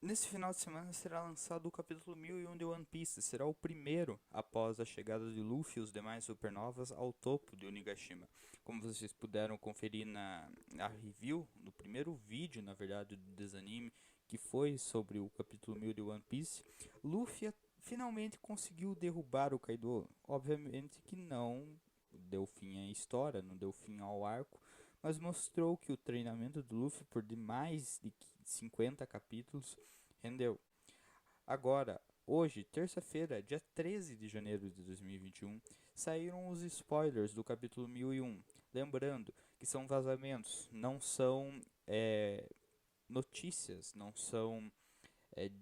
Nesse final de semana será lançado o capítulo 1001 de One Piece. Será o primeiro após a chegada de Luffy e os demais supernovas ao topo de Onigashima. Como vocês puderam conferir na review, no primeiro vídeo, na verdade, do desanime, que foi sobre o capítulo 1000 de One Piece, Luffy finalmente conseguiu derrubar o Kaido. Obviamente que não deu fim à história, não deu fim ao arco, mas mostrou que o treinamento do Luffy por mais de 50 capítulos rendeu. Agora, hoje, terça-feira, dia 13 de janeiro de 2021, saíram os spoilers do capítulo 1001. Lembrando que são vazamentos, não são notícias, não são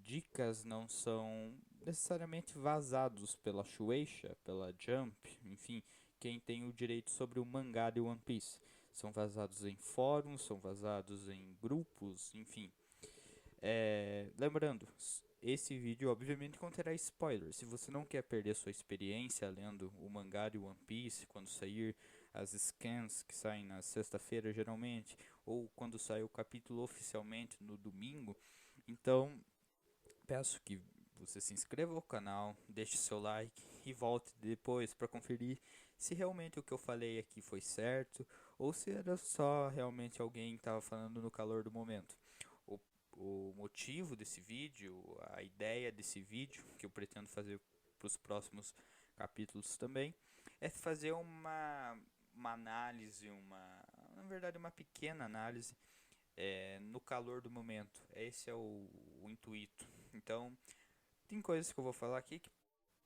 dicas, não são necessariamente vazados pela Shueisha, pela Jump, enfim, quem tem o direito sobre o mangá de One Piece. São vazados em fóruns, são vazados em grupos, enfim. Lembrando, esse vídeo obviamente conterá spoilers. Se você não quer perder sua experiência lendo o mangá de One Piece quando sair as scans que saem na sexta-feira geralmente, ou quando sai o capítulo oficialmente no domingo, então peço que você se inscreva ao canal, deixe seu like e volte depois para conferir se realmente o que eu falei aqui foi certo ou se era só realmente alguém que estava falando no calor do momento. O, o motivo desse vídeo, a ideia desse vídeo que eu pretendo fazer para os próximos capítulos também, é fazer uma análise, na verdade uma pequena análise no calor do momento. Esse é o intuito. Então, tem coisas que eu vou falar aqui que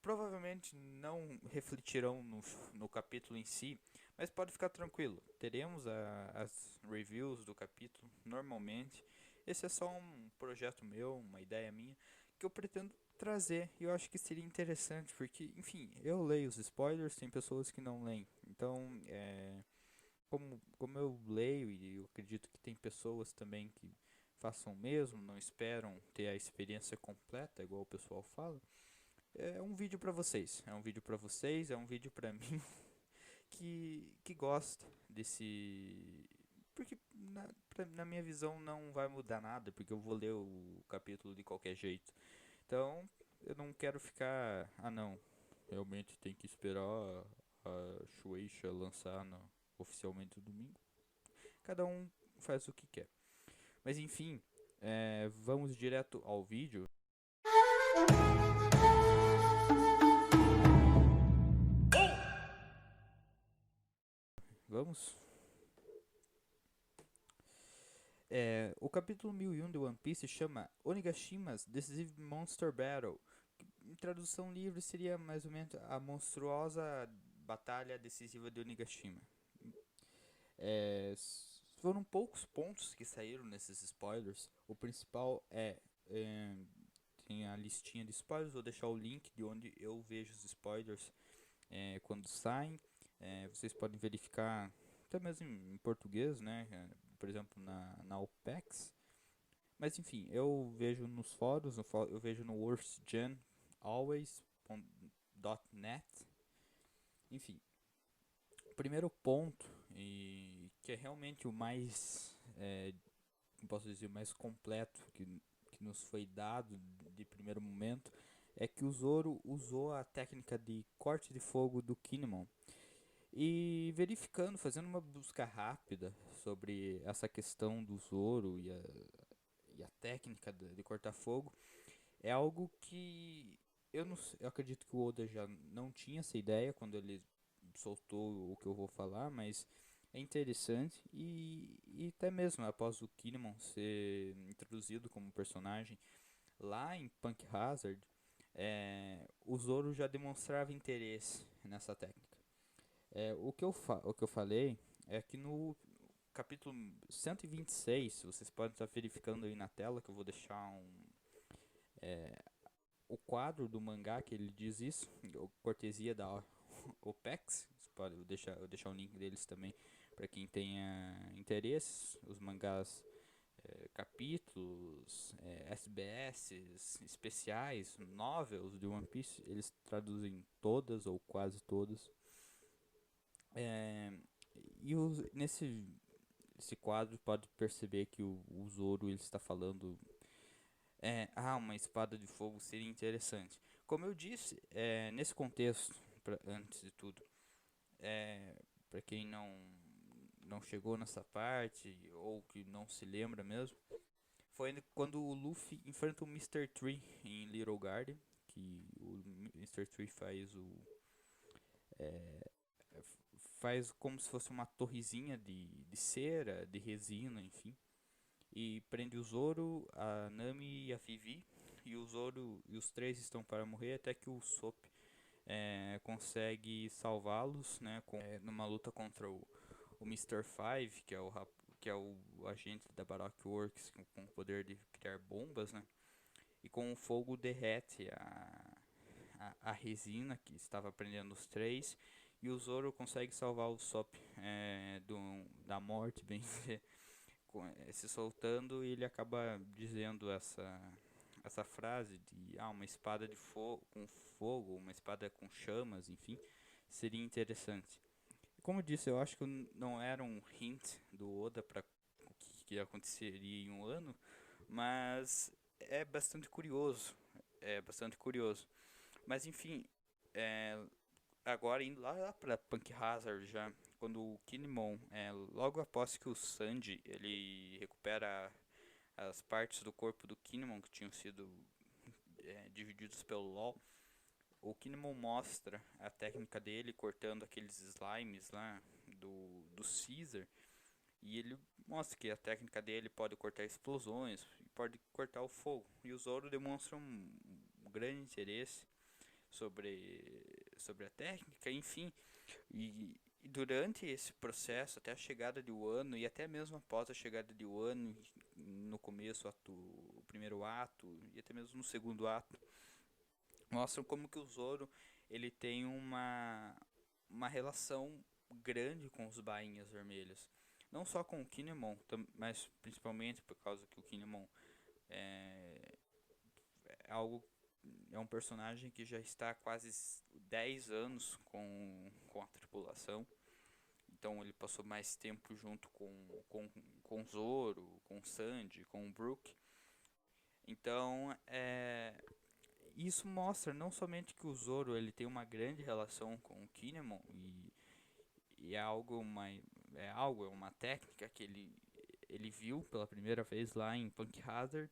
provavelmente não refletirão no capítulo em si, mas pode ficar tranquilo. Teremos as reviews do capítulo normalmente. Esse é só um projeto meu, uma ideia minha, que eu pretendo trazer e eu acho que seria interessante, porque, enfim, eu leio os spoilers, tem pessoas que não leem. Então, como eu leio e eu acredito que tem pessoas também que façam o mesmo, não esperam ter a experiência completa, igual o pessoal fala, é um vídeo pra vocês. É um vídeo pra vocês, é um vídeo pra mim que gosta desse. Porque na minha visão não vai mudar nada, porque eu vou ler o capítulo de qualquer jeito. Então eu não quero ficar. Ah não, realmente tem que esperar a Shueisha lançar oficialmente no domingo. Cada um faz o que quer. Mas enfim, vamos direto ao vídeo. Vamos? O capítulo 1001 de One Piece chama Onigashima's Decisive Monster Battle. Que, em tradução livre seria mais ou menos a monstruosa batalha decisiva de Onigashima. Foram poucos pontos que saíram nesses spoilers. O principal tem a listinha de spoilers. Vou deixar o link de onde eu vejo os spoilers quando saem. Vocês podem verificar até mesmo em português, né? Por exemplo, na OPEX. Mas enfim, eu vejo nos fóruns, eu vejo no worstgenalways.net. Enfim, o primeiro ponto, e que é realmente o mais, posso dizer, o mais completo que nos foi dado de primeiro momento, é que o Zoro usou a técnica de corte de fogo do Kinemon. E verificando, fazendo uma busca rápida sobre essa questão do Zoro e a técnica de cortar fogo, é algo que eu acredito que o Oda já não tinha essa ideia quando ele soltou o que eu vou falar, mas é interessante e até mesmo após o Kinemon ser introduzido como personagem lá em Punk Hazard, o Zoro já demonstrava interesse nessa técnica. O que eu falei é que no capítulo 126, vocês podem estar verificando aí na tela, que eu vou deixar o quadro do mangá que ele diz isso, cortesia da OPEX. Eu deixar o link deles também para quem tenha interesse. Os mangás, capítulos, SBS, especiais, novels de One Piece, eles traduzem todas ou quase todas. É, nesse quadro pode perceber que o Zoro ele está falando Uma espada de fogo seria interessante. Como eu disse, nesse contexto, antes de tudo, para quem não chegou nessa parte ou que não se lembra mesmo, foi quando o Luffy enfrenta o Mr. Tree em Little Garden, que o Mr. Tree faz como se fosse uma torrezinha de cera, de resina, enfim, e prende o Zoro, a Nami e a Vivi, e o Zoro e os três estão para morrer até que o Sop consegue salvá-los, né, numa luta contra o Mr. Five, que é o agente da Baroque Works com o poder de criar bombas, né, e com o fogo derrete a resina que estava prendendo os três, e o Zoro consegue salvar o Sop da morte, bem dizer, se soltando, e ele acaba dizendo essa frase de uma espada de fogo com fogo, uma espada com chamas, enfim, seria interessante. Como eu disse, eu acho que não era um hint do Oda para o que aconteceria em um ano, mas é bastante curioso, é bastante curioso. Mas enfim, é, agora indo lá para Punk Hazard já, quando o Kinemon, logo após que o Sanji ele recupera as partes do corpo do Kinemon que tinham sido divididos pelo LoL, o Kinemon mostra a técnica dele cortando aqueles slimes lá do Caesar, e ele mostra que a técnica dele pode cortar explosões, pode cortar o fogo, e o Zoro demonstra um grande interesse sobre a técnica, enfim. E durante esse processo, até a chegada de Wano e até mesmo após a chegada de Wano, no começo, o primeiro ato e até mesmo no segundo ato, mostram como que o Zoro ele tem uma relação grande com os bainhas vermelhos. Não só com o Kinemon, mas principalmente por causa que o Kinemon é, é algo é um personagem que já está há quase 10 anos com a tripulação. Então ele passou mais tempo junto com Zoro, com Sanji, com Brook. Então isso mostra não somente que o Zoro ele tem uma grande relação com o Kinemon e é uma técnica que ele viu pela primeira vez lá em Punk Hazard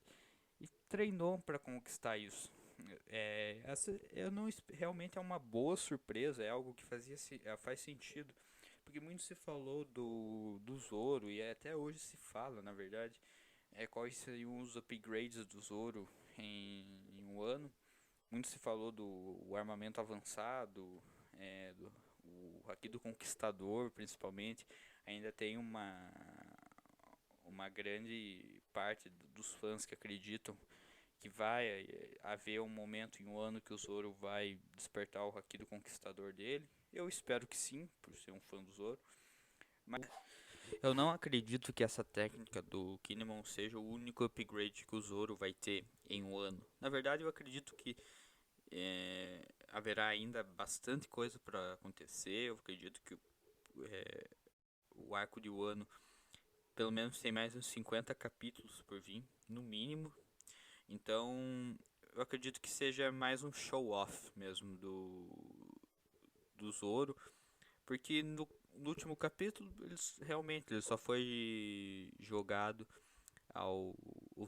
e treinou para conquistar isso. Eu não realmente é uma boa surpresa, é algo que faz sentido, porque muito se falou do Zoro e até hoje se fala, na verdade, quais seriam os upgrades do Zoro em um ano. Muito se falou do armamento avançado, o Haki do Conquistador, principalmente. Ainda tem uma grande parte dos fãs que acreditam que vai haver um momento em um ano que o Zoro vai despertar o Haki do Conquistador dele. Eu espero que sim, por ser um fã do Zoro. Mas eu não acredito que essa técnica do Kinemon seja o único upgrade que o Zoro vai ter em um ano. Na verdade, eu acredito que haverá ainda bastante coisa para acontecer. Eu acredito que o arco de Wano pelo menos tem mais uns 50 capítulos por vir, no mínimo. Então, eu acredito que seja mais um show-off mesmo do Zoro, porque no último capítulo ele só foi jogado ao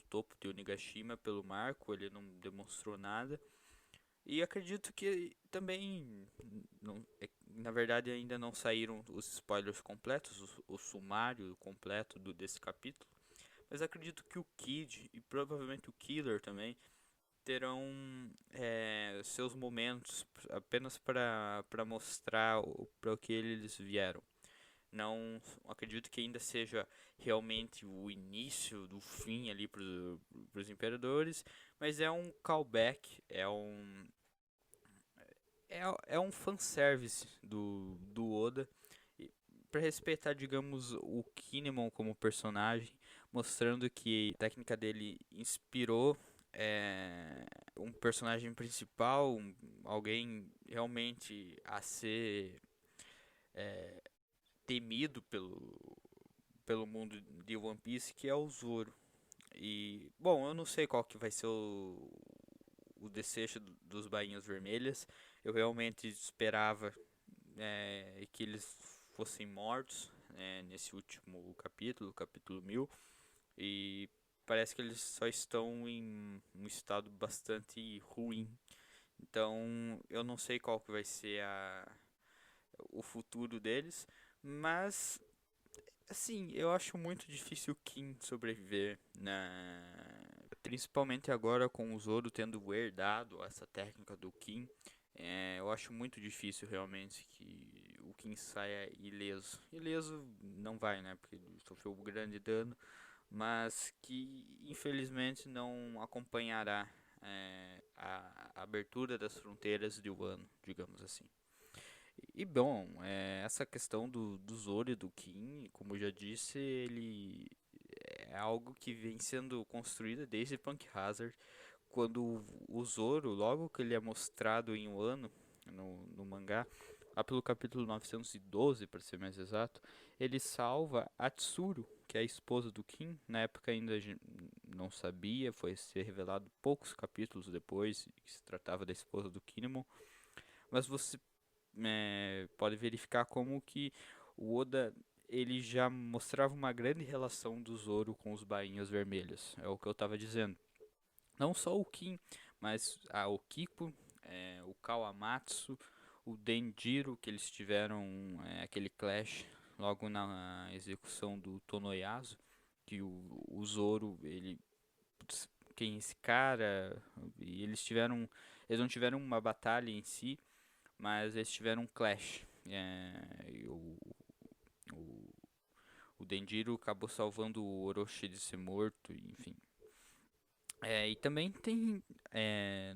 topo de Onigashima pelo Marco, ele não demonstrou nada. E acredito que também, na verdade, ainda não saíram os spoilers completos, o sumário completo desse capítulo. Mas acredito que o Kid e provavelmente o Killer também terão seus momentos apenas para mostrar para o que eles vieram. Não acredito que ainda seja realmente o início do fim ali para os imperadores, mas é um callback, é um fanservice do Oda para respeitar, digamos, o Kinemon como personagem, mostrando que a técnica dele inspirou um personagem principal, alguém realmente a ser temido pelo mundo de One Piece, que é o Zoro. E, bom, eu não sei qual que vai ser o desfecho dos Bainhas Vermelhas. Eu realmente esperava que eles fossem mortos nesse último capítulo, capítulo 1000. E parece que eles só estão em um estado bastante ruim. Então eu não sei qual que vai ser o futuro deles. Mas assim, eu acho muito difícil o Kim sobreviver principalmente agora com o Zoro tendo herdado essa técnica do Kim. Eu acho muito difícil realmente que o Kim saia ileso. Ileso não vai, né? Porque ele sofreu um grande dano, mas que infelizmente não acompanhará a abertura das fronteiras de Wano, digamos assim. E bom, essa questão do Zoro e do Kim, como eu já disse, ele é algo que vem sendo construído desde Punk Hazard, quando o Zoro, logo que ele é mostrado em Wano, no mangá, lá pelo capítulo 912, para ser mais exato, ele salva a Tsuru, que é a esposa do Kim. Na época ainda a gente não sabia, foi ser revelado poucos capítulos depois que se tratava da esposa do Kinemon. Mas você pode verificar como que o Oda ele já mostrava uma grande relação do Zoro com os bainhas vermelhos. É o que eu estava dizendo. Não só o Kim, mas o Kiko, o Kawamatsu, o Denjiro, que eles tiveram aquele clash logo na execução do Tonoyasu, que o Zoro, ele, putz, quem é esse cara? E eles não tiveram uma batalha em si, mas eles tiveram um clash. E o, o Denjiro acabou salvando o Orochi de ser morto, enfim. E também tem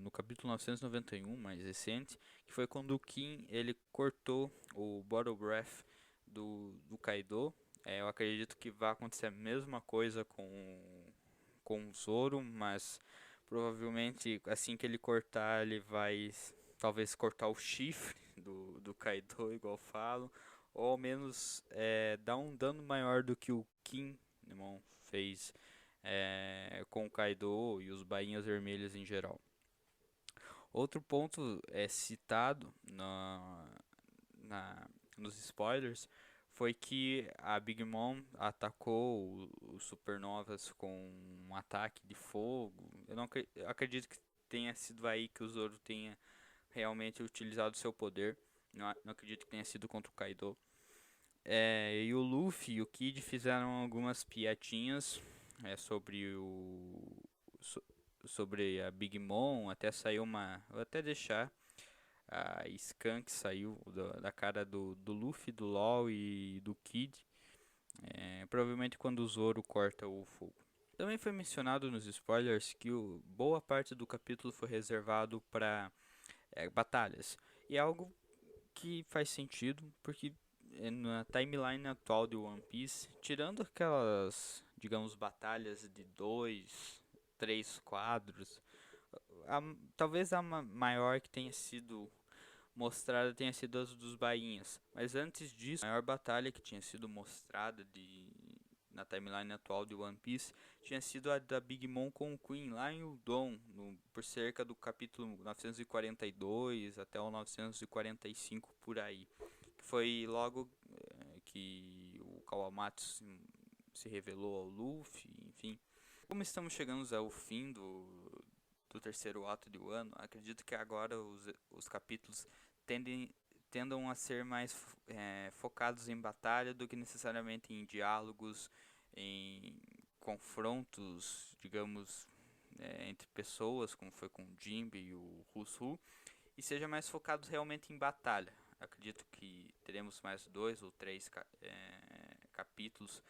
no capítulo 991, mais recente, que foi quando o Kim ele cortou o Bottle Breath do Kaido. Eu acredito que vai acontecer a mesma coisa com o Zoro, mas provavelmente assim que ele cortar, ele vai talvez cortar o chifre do Kaido, igual falam, ou ao menos dar um dano maior do que o Kim fez com o Kaido e os Bainhas Vermelhas em geral. Outro ponto citado na, nos spoilers foi que a Big Mom atacou os Supernovas com um ataque de fogo. Eu acredito que tenha sido aí que o Zoro tenha realmente utilizado seu poder. Não acredito que tenha sido contra o Kaido. E o Luffy e o Kid fizeram algumas piadinhas sobre so- sobre a Big Mom. Até saiu uma. Vou até deixar a scan que saiu da cara do Luffy, do LOL e do Kid. Provavelmente quando o Zoro corta o fogo. Também foi mencionado nos spoilers que boa parte do capítulo foi reservado para batalhas. E é algo que faz sentido, porque na timeline atual de One Piece, tirando aquelas, digamos, batalhas de 2, 3 quadros, talvez a maior que tenha sido mostrada tenha sido as dos bainhas. Mas antes disso, a maior batalha que tinha sido mostrada na timeline atual de One Piece tinha sido a da Big Mom com o Queen lá em Udon, por cerca do capítulo 942 até o 945 por aí. Que foi logo que o Kawamatsu se revelou ao Luffy, enfim. Como estamos chegando ao fim do terceiro ato de Wano, acredito que agora os capítulos tendem, tendam a ser mais focados em batalha do que necessariamente em diálogos, em confrontos, digamos, entre pessoas, como foi com o Jinbe e o Rusu, e seja mais focados realmente em batalha. Acredito que teremos mais 2 ou 3 capítulos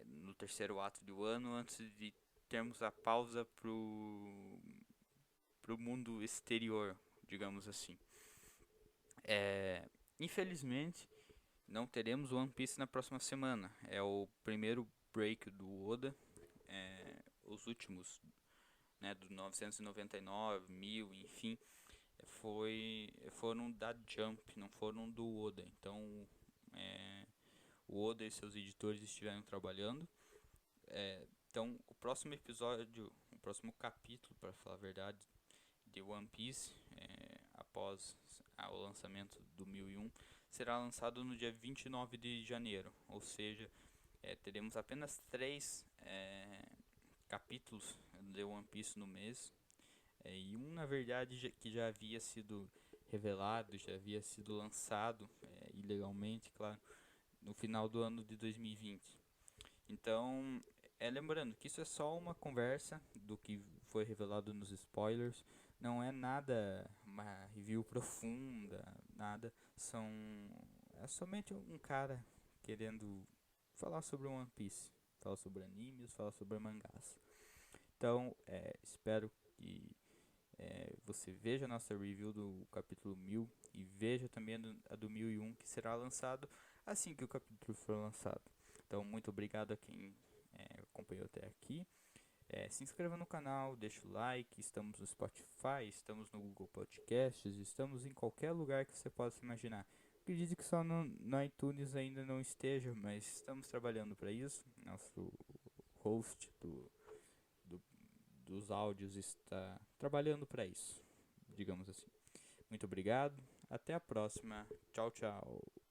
no terceiro ato do ano antes de termos a pausa pro mundo exterior, digamos assim. Infelizmente, não teremos One Piece na próxima semana. É o primeiro break do Oda. Os últimos, né, do 999, 1000, enfim, foram da Jump, não foram do Oda. Então, o Oda e seus editores estiveram trabalhando. Então, o próximo episódio, o próximo capítulo, para falar a verdade, de One Piece, após o lançamento do 1001, será lançado no dia 29 de janeiro, ou seja, teremos apenas 3 capítulos de One Piece no mês, e um na verdade que já havia sido revelado, já havia sido lançado ilegalmente, claro, no final do ano de 2020. Então, lembrando que isso é só uma conversa do que foi revelado nos spoilers, não é nada uma review profunda, nada, é somente um cara querendo falar sobre One Piece, falar sobre animes, falar sobre mangás. Então, espero que você veja a nossa review do capítulo 1000 e veja também a do 1001, que será lançado assim que o capítulo for lançado. Então, muito obrigado a quem acompanhou até aqui. Se inscreva no canal, deixa o like. Estamos no Spotify, estamos no Google Podcasts, estamos em qualquer lugar que você possa imaginar. Acredito que só no iTunes ainda não esteja, mas estamos trabalhando para isso. Nosso host dos áudios está trabalhando para isso, digamos assim. Muito obrigado, até a próxima. Tchau, tchau.